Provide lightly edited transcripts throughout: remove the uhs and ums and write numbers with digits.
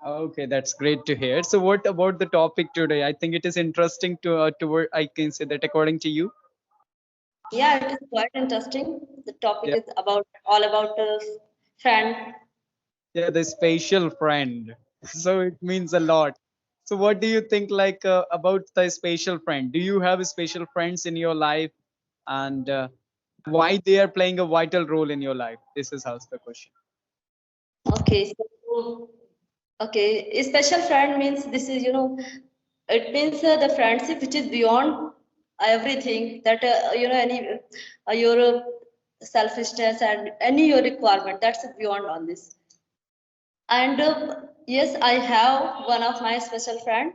Okay, that's great to hear. So, what about the topic today? I think it is interesting to I can say that according to you. Yeah, it is quite interesting. The topic Yeah, is about all about friend. yeah, the special friend. So it means a lot. So, what do you think like about the special friend? Do you have special friends in your life, and why they are playing a vital role in your life? This is how's the question. Okay, so okay, a special friend means this is it means the friendship which is beyond everything that any your selfishness and any your requirement that's beyond on this. And yes, I have one of my special friend,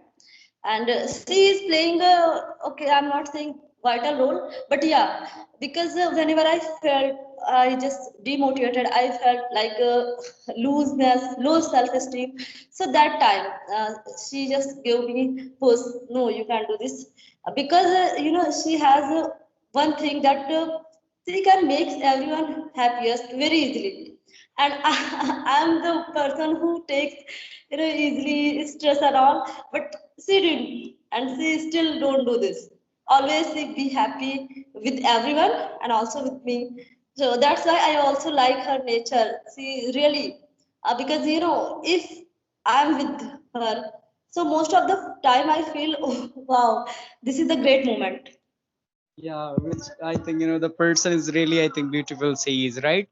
and she is playing a okay. I'm not saying vital role, but yeah, because whenever I felt I just demotivated, I felt like looseness, low self-esteem. So that time, she just gave me push. No, you can't do this because she has one thing that she can make everyone happiest very easily, and I'm the person who takes easily stress and all, but she didn't, and she still don't do this. Always she be happy with everyone and also with me. So that's why I also like her nature. She really because if I'm with her, so most of the time I feel oh, wow, this is a great moment. Yeah, which I think the person is really I think beautiful. She is right.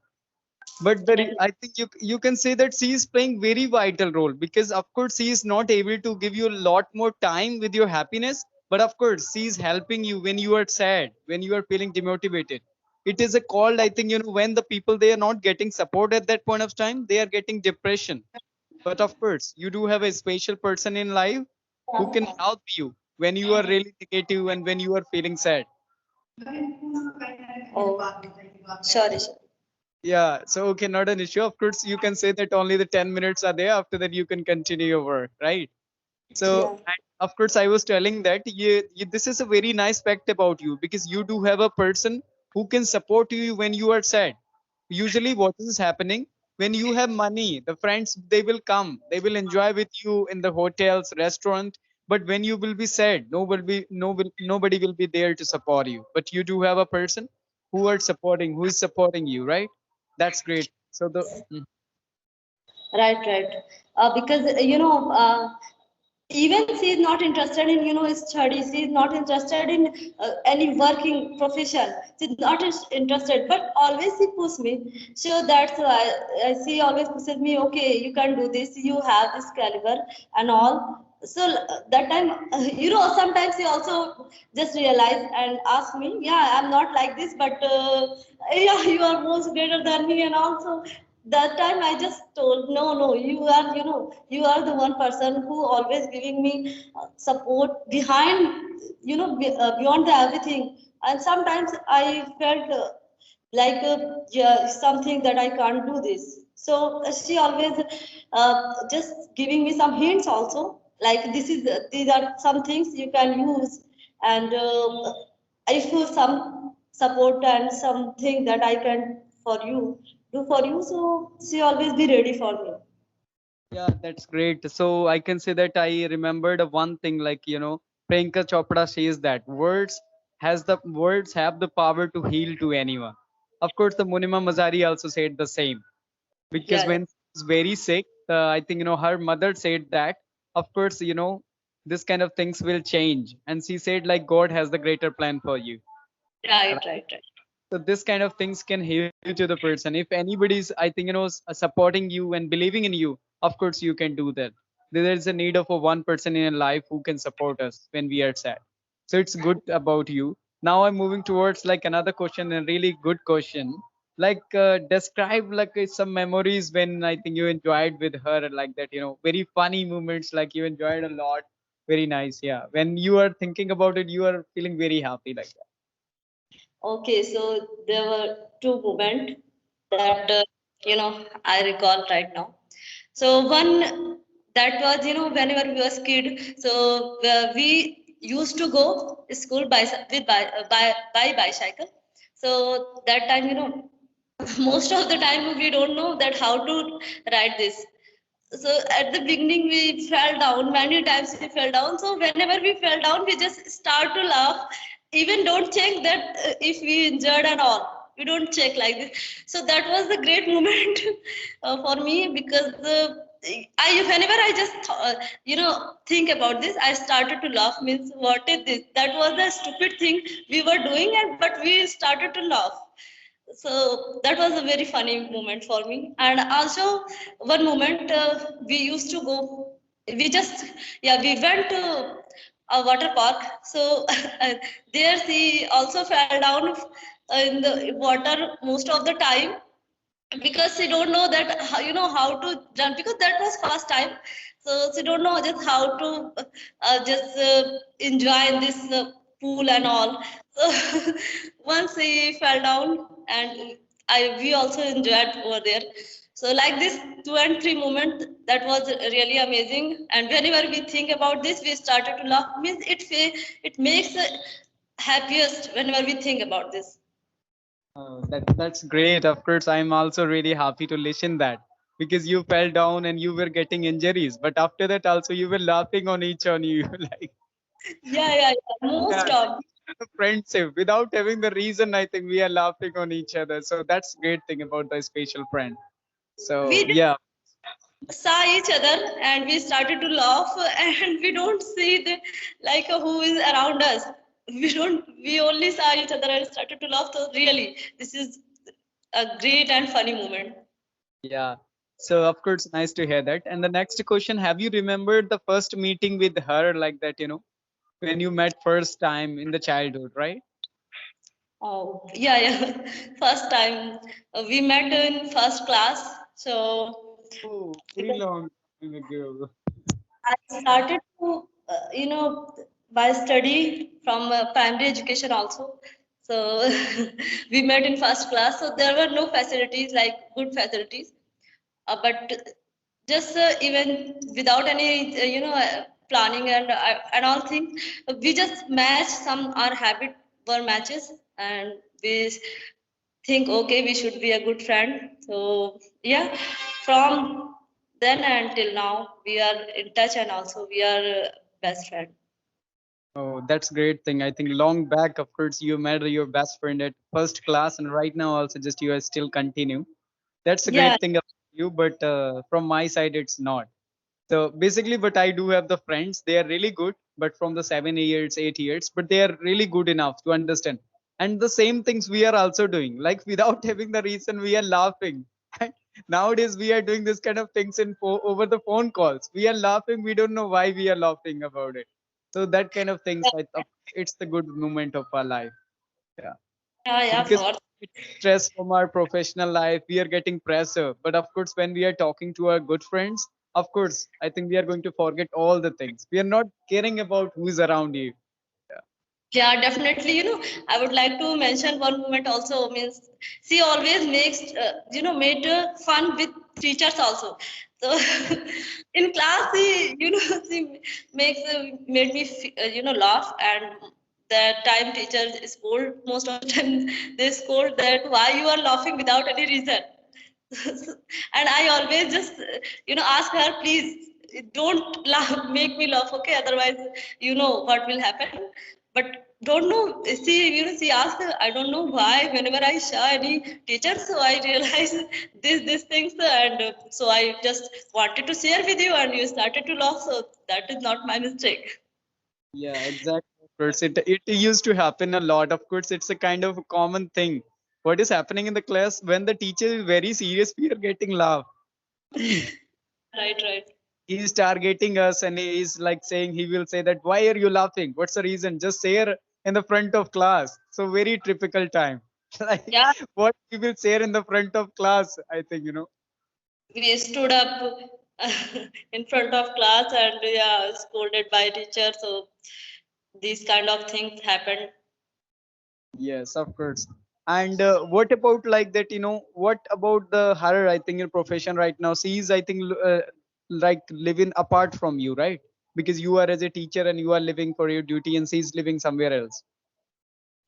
But I think you can say that she is playing very vital role because of course she is not able to give you a lot more time with your happiness, but of course she is helping you when you are sad, when you are feeling demotivated. It is a called I think when the people they are not getting support at that point of time, they are getting depression. But of course you do have a special person in life who can help you when you are really negative and when you are feeling sad. Oh, sorry, sorry. Yeah, so okay, not an issue. Of course, you can say that only the 10 minutes are there. After that, you can continue your work, right? So, Yeah. and of course, I was telling that this is a very nice fact about you because you do have a person who can support you when you are sad. Usually, what is happening when you have money, the friends they will come, they will enjoy with you in the hotels, restaurant. But when you will be sad, nobody will be there to support you. But you do have a person who is supporting you, right? That's great. So the Right, right. Because even she is not interested in studies. She is not interested in any working profession. She's not interested, but always she pushes me. So that's why she always pushes me. Okay, you can do this. You have this caliber and all. So that time, sometimes she also just realize and ask me, yeah, I'm not like this, but yeah, you are most greater than me, and also that time I just told, no, no, you are the one person who always giving me support behind beyond the everything. And sometimes I felt like yeah, something that I can't do this. So she always just giving me some hints also, like these are some things you can use. And if you some support and something that I can for you do for you, so she always be ready for me. yeah, that's great. So I can say that I remembered one thing, like Priyanka Chopra says that words have the power to heal to anyone. Of course, the Munima Mazari also said the same because Yeah, when she was very sick, I think her mother said that. Of course, this kind of things will change, and she said like God has the greater plan for you. right, right, right. So this kind of things can heal to the person. If anybody's, I think supporting you and believing in you, of course you can do that. There is a need of a one person in a life who can support us when we are sad. So it's good about you. Now I'm moving towards like another question, a really good question. Like describe like some memories when I think you enjoyed with her like that. Very funny moments like you enjoyed a lot. Very nice, yeah. When you are thinking about it, you are feeling very happy like that. Okay, so there were two moments that I recall right now. So one that was whenever we was kid, so we used to go to school by bicycle. So that time most of the time we don't know that how to ride this. So at the beginning we fell down, many times we fell down. So whenever we fell down, we just start to laugh. Even don't check that if we injured and all. We don't check like this. So that was a great moment for me because I whenever I just think about this, I started to laugh. Means what is this? That was the stupid thing we were doing, and but we started to laugh. So that was a very funny moment for me. And also one moment we used to go, we just we went to a water park. So there she also fell down in the water most of the time, because she don't know that how to jump, because that was first time. So she don't know just how to just enjoy in this pool and all. So once she fell down, and I we also enjoyed over there. So like this 2 and 3 moment, that was really amazing. And whenever we think about this, we started to laugh. Means it makes happiest whenever we think about this. Oh, that's great. Of course, I'm also really happy to listen that because you fell down and you were getting injuries, but after that also you were laughing on each on you like Yeah. yeah, Most of. the friendship without having the reason. I think we are laughing on each other. So that's great thing about the special friend. So We yeah, saw each other and we started to laugh, and we don't see the like who is around us. We only saw each other and started to laugh. So really this is a great and funny moment. yeah. So of course, nice to hear that. And the next question: have you remembered the first meeting with her like that? When you met first time in the childhood, right? Oh yeah. First time we met in first class. So Oh, very because long time ago. I started to, by study from primary education also. So we met in first class. So there were no facilities like good facilities, but just even without any, planning and all things, we just match some our habit were matches, and we think okay we should be a good friend. So yeah, from then until now we are in touch, and also we are best friend. Oh, that's great thing. I think long back, of course, you met your best friend at first class, and right now also just you are still continue. That's a Yeah. great thing about you, but from my side, it's not. So basically, but I do have the friends. They are really good, but from the 7 years, 8 years, but they are really good enough to understand. And the same things we are also doing. Like without having the reason, we are laughing. Nowadays, we are doing this kind of things over the phone calls. We are laughing. We don't know why we are laughing about it. So that kind of things, it's the good moment of our life. Yeah, Yeah, because for stress from our professional life, we are getting pressure. But of course, when we are talking to our good friends, of course, I think we are going to forget all the things. We are not caring about who is around you. Yeah, definitely. I would like to mention one moment also. Means she always makes, made fun with teachers also. So in class, she made me, laugh. And the time teacher scold, most of the time they scold that why you are laughing without any reason. And I always just, ask her, please don't laugh, make me laugh, okay? Otherwise, you know what will happen. But don't know. She asked, I don't know why. Whenever I saw any teacher, so I realized these things, and so I just wanted to share with you, and you started to laugh. So that is not my mistake. Yeah, exactly. Of course, it used to happen a lot. Of course, it's a kind of a common thing. What is happening in the class when the teacher is very serious, we are getting laugh. Right, right. He's targeting us and he's like saying he will say that why are you laughing? What's the reason? Just share in the front of class. So very typical time. Like Yeah, what we will share in the front of class, I think. we stood up in front of class and yeah, scolded by teacher. So these kind of things happen. Yes, of course. And what about like that? What about the her? I think your profession right now. She's I think like living apart from you, right? Because you are as a teacher and you are living for your duty, and she's living somewhere else.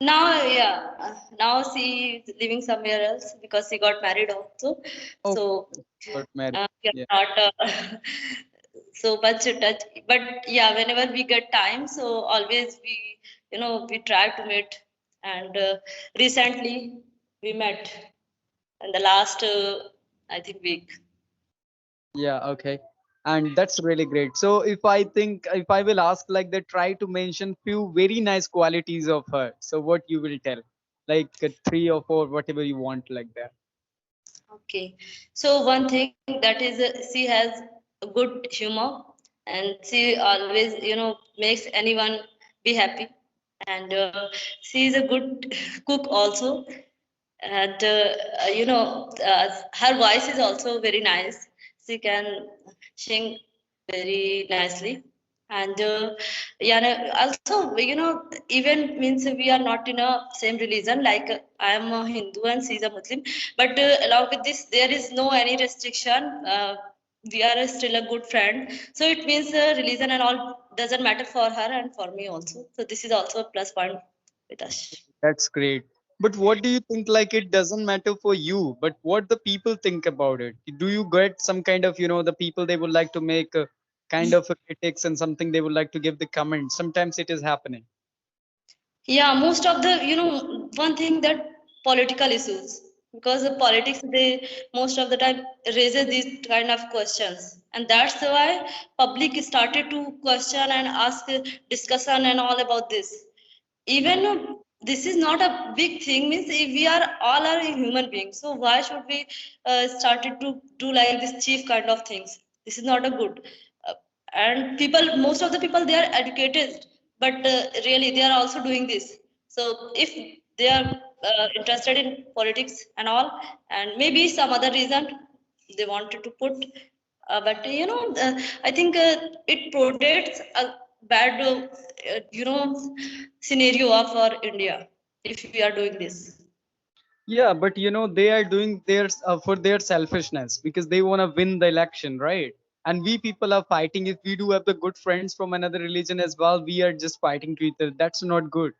Now, yeah, now she is living somewhere else because she got married also. Oh, So got married. we Yeah. are not so much in touch. But yeah, whenever we get time, so always we try to meet. And recently we met in the last, I think, week. Yeah, okay. And that's really great. So if I will ask like they try to mention few very nice qualities of her. So what you will tell? Like three or four, whatever you want like that. Okay. So one thing that is she has a good humor and she always, makes anyone be happy. And she is a good cook also. And her voice is also very nice. She can sing very nicely. And yeah, no, also, even means we are not in a same religion. Like I am a Hindu and she is a Muslim, but along with this, there is no any restriction. We are still a good friend, so it means religion and all doesn't matter for her and for me also. So this is also a plus point with us. That's great. But what do you think? Like it doesn't matter for you, but what the people think about it? Do you get some kind of, the people they would like to make a kind of a critics and something they would like to give the comment. Sometimes it is happening. Yeah, most of the, one thing that political issues, because the politics, they most of the time raises these kind of questions. And that's why public started to question and ask discussion and all about this. Even this is not a big thing, means if we are all are human beings. So why should we started to do like this chief kind of things? This is not a good. Uh, and people, most of the people, they are educated, but really they are also doing this. So if they are interested in politics and all, and maybe some other reason they wanted to put, but I think it projects a bad scenario of our India if we are doing this. Yeah, but they are doing theirs for their selfishness because they want to win the election, right? And we people are fighting. If we do have the good friends from another religion as well, we are just fighting to each other. That's not good.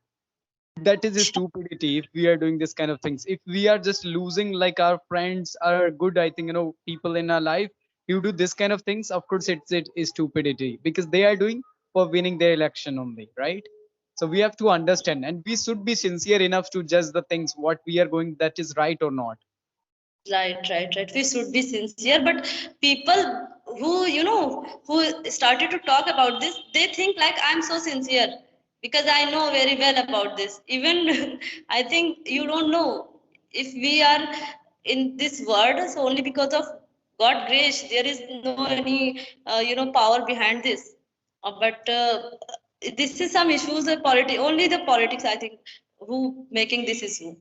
That is a stupidity if we are doing this kind of things. If we are just losing like our friends are good, I think people in our life, you do this kind of things. Of course, it is stupidity because they are doing for winning their election only, right? So we have to understand, and we should be sincere enough to judge the things what we are going that is right or not. Right, right, right. We should be sincere, but people who who started to talk about this, they think like I'm so sincere because I know very well about this. Even I think you don't know if we are in this world, so only because of God grace, there is no any power behind this. But this is some issues of politics. Only the politics, I think, who making this issue.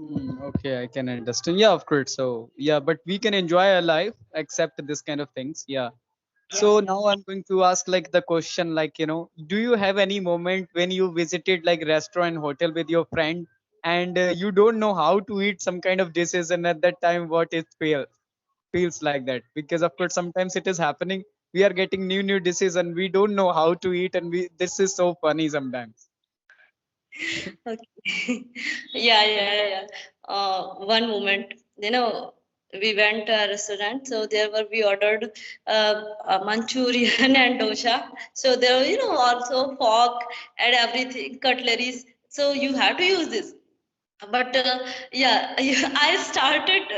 Okay, I can understand. Yeah, of course. So yeah, but we can enjoy our life except this kind of things. Yeah. Yeah. So now I'm going to ask like the question like, do you have any moment when you visited like restaurant, hotel with your friend and you don't know how to eat some kind of dishes and at that time what it feels like that? Because of course sometimes it is happening. We are getting new dishes and we don't know how to eat and we this is so funny sometimes. Okay. Yeah, yeah, yeah. One moment, we went to a restaurant, so there were we ordered a Manchurian and dosa. So there were, also fork and everything, cutleries. So you have to use this. But yeah, I started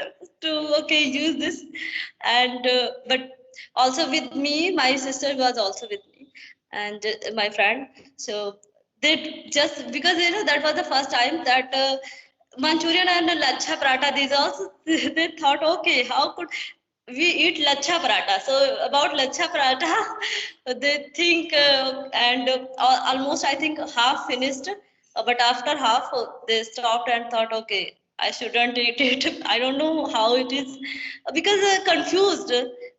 to use this, and but also with me, my sister was also with me, and my friend. So they just because that was the first time that Manchurian and lachha paratha. These also they thought, okay, how could we eat lachha paratha? So about lachha paratha, they think and almost I think half finished, but after half they stopped and thought, okay, I shouldn't eat it. I don't know how it is because confused.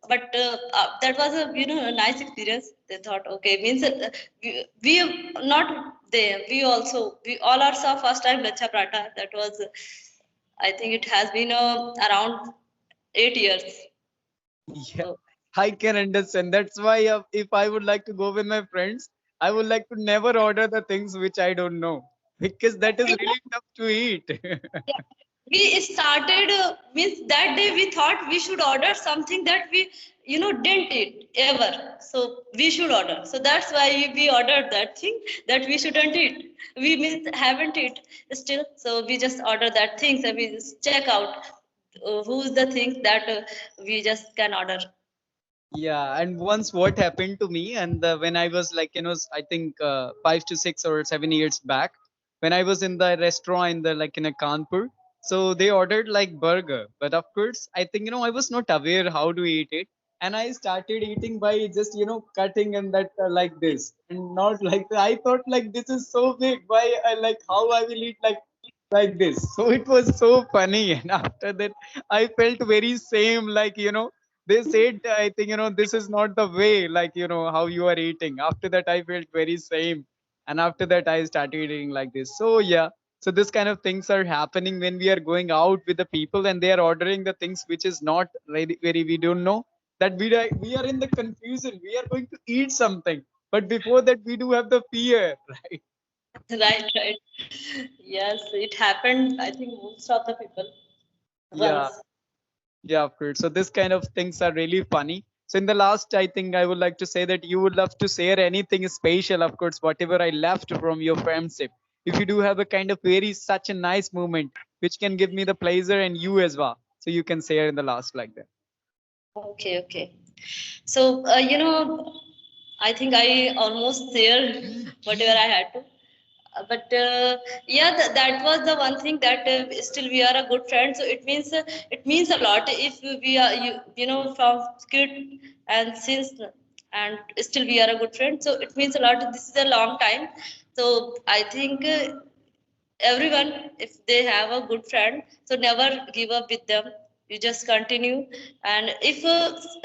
But that was a a nice experience. They thought, okay, means we not there. We all are saw first time lachha paratha. That was I think it has been around 8 years. Yeah, So I can understand. That's why if I would like to go with my friends, I would like to never order the things which I don't know. because that is really tough to eat. We started means that day we thought we should order something that we didn't eat ever, so we should order, so that's why we ordered that thing that we shouldn't eat. We means haven't eat still, so we just order that things and we just check out who's the thing that we just can order. Yeah, and once what happened to me, and when I was like, I think 5 to 6 or 7 years back, when I was in the restaurant in the like in a Kanpur, so they ordered like burger, but of course, I think I was not aware how to eat it, and I started eating by just cutting and that like this, and not like I thought like this is so big, why I like how I will eat like this. So it was so funny, and after that, I felt very same like they said I think this is not the way like how you are eating. After that I felt very same, and after that I started eating like this. So yeah, so this kind of things are happening when we are going out with the people and they are ordering the things which is not very, very we don't know that we are in the confusion, we are going to eat something, but before that we do have the fear. Right. Right, right. Yes, it happened, I think, most of the people Yeah. once. Yeah, of course. So this kind of things are really funny. So in the last, I think I would like to say that you would love to share anything special, of course, whatever I left from your friendship. If you do have a kind of very such a nice moment, which can give me the pleasure and you as well. So you can share in the last like that. Okay, okay. So, I think I almost shared whatever I had to. But yeah, that was the one thing that still we are a good friend. So it means a lot if we are from kid and since and still we are a good friend. So it means a lot. This is a long time. So I think everyone, if they have a good friend, so never give up with them, you just continue. And if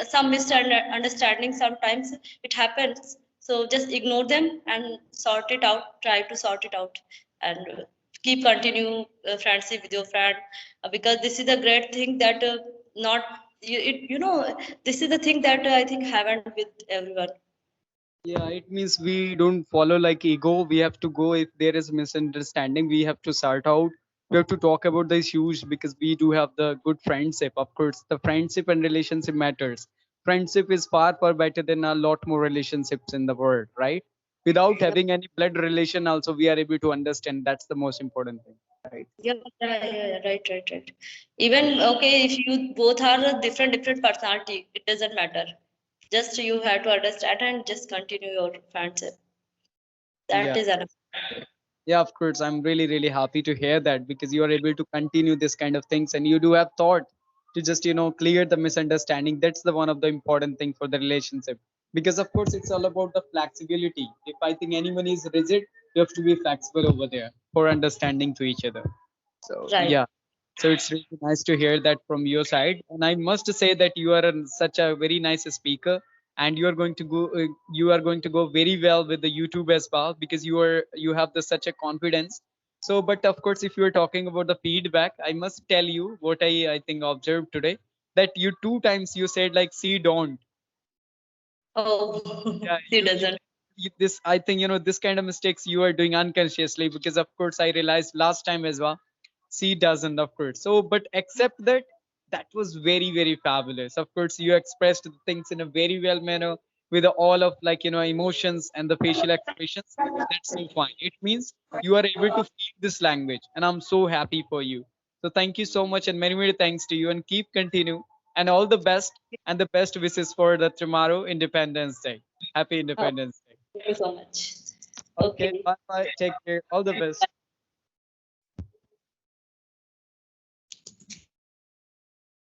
some misunderstanding sometimes it happens, so just ignore them and sort it out, try to sort it out, and keep continue friendship with your friend, because this is a great thing that not this is the thing that I think haven't with everyone. Yeah, it means we don't follow like ego. We have to go if there is misunderstanding. We have to sort out. We have to talk about the issues because we do have the good friendship. Of course, the friendship and relationship matters. Friendship is far, far better than a lot more relationships in the world, right? Without having any blood relation, also we are able to understand. That's the most important thing, right? Yeah, right, right, right. Even okay, if you both are a different personality, it doesn't matter. Just you have to understand and just continue your friendship. That Yeah. is enough. Yeah, of course. I'm really, really happy to hear that because you are able to continue this kind of things and you do have thought to just, clear the misunderstanding. That's the one of the important thing for the relationship. Because of course it's all about the flexibility. If I think anyone is rigid, you have to be flexible over there for understanding to each other. So Right. yeah. So it's really nice to hear that from your side. And I must say that you are such a very nice speaker and you are going to go very well with the YouTube as well because you have the such a confidence. So but of course if you are talking about the feedback, I must tell you what I think observed today, that you two times you said like see don't. Oh, Yeah, he doesn't. this I think this kind of mistakes you are doing unconsciously because of course I realized last time as well. She doesn't, of course. So, but except that, that was very, very fabulous. Of course, you expressed the things in a very well manner with all of like emotions and the facial expressions. That's so fine. It means you are able to speak this language, and I'm so happy for you. So, thank you so much, and many, many thanks to you, and keep continue, and all the best, and the best wishes for the tomorrow Independence Day. Happy Oh, Independence Day. thank you so much. Okay, Okay. bye bye. Take care. All the best.